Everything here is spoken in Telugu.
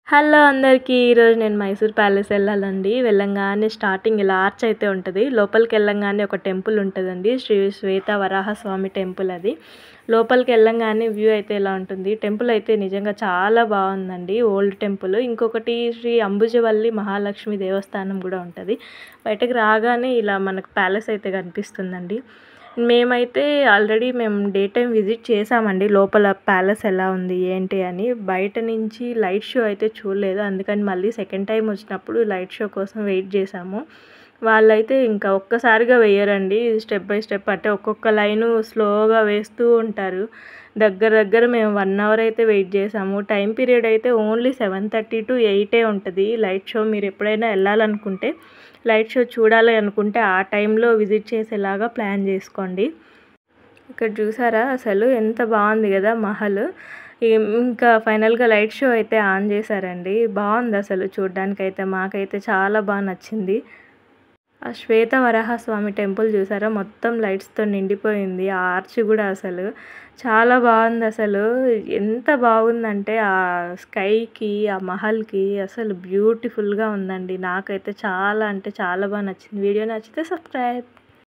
హలో అందరికీ. ఈరోజు నేను మైసూర్ ప్యాలెస్ వెళ్ళాలండి. వెళ్ళంగానే స్టార్టింగ్ ఇలా ఆర్చ్ అయితే ఉంటది. లోపలికెళ్ళంగానే ఒక టెంపుల్ ఉంటదండి. శ్రీ శ్వేత వరాహస్వామి టెంపుల్ అది. లోపలికెళ్ళంగానే వ్యూ అయితే ఇలా ఉంటుంది. టెంపుల్ అయితే నిజంగా చాలా బావుందండి. Old temple. ఇంకొకటి శ్రీ అంబుజవల్లి మహాలక్ష్మి దేవస్థానం గూడా ఉంటది. బయటకి రాగానే ఇలా మనకు ప్యాలెస్ అయితే కనిపిస్తుందండి. మేమైతే ఆల్రెడీ డే టైమ్ విజిట్ చేశామండి. లోపల ప్యాలెస్ ఎలా ఉంది ఏంటి అని. బయట నుంచి లైట్ షో అయితే చూడలేదు. అందుకని మళ్ళీ సెకండ్ టైమ్ వచ్చినప్పుడు లైట్ షో కోసం వెయిట్ చేశాము. వాళ్ళైతే ఇంకా ఒక్కసారిగా వేయరండి. స్టెప్ బై స్టెప్ అంటే ఒక్కొక్క లైను స్లోగా వేస్తూ ఉంటారు. దగ్గర దగ్గర మేము 1 అవర్ అయితే వెయిట్ చేసాము. టైం పీరియడ్ అయితే ఓన్లీ 7:30 to 8 ఉంటది లైట్ షో. మీరు ఎప్పుడైనా వెళ్ళాలనుకుంటే లైట్ షో చూడాలి అనుకుంటే ఆ టైంలో విజిట్ చేసేలాగా ప్లాన్ చేసుకోండి. ఇక్కడ చూసారా అసలు ఎంత బాగుంది కదా మహల్. ఇంకా ఫైనల్గా లైట్ షో అయితే ఆన్ చేశారండి. బాగుంది అసలు చూడ్డానికైతే. మాకైతే చాలా బాగా నచ్చింది. ఆ శ్వేత వరాహస్వామి టెంపుల్ చూసారా మొత్తం లైట్స్తో నిండిపోయింది. ఆ ఆర్చ్ కూడా అసలు చాలా బాగుంది. అసలు ఎంత బాగుందంటే ఆ స్కైకి ఆ మహల్కి అసలు బ్యూటిఫుల్గా ఉందండి. నాకైతే చాలా అంటే చాలా బాగా నచ్చింది. వీడియో నచ్చితే సబ్స్క్రైబ్.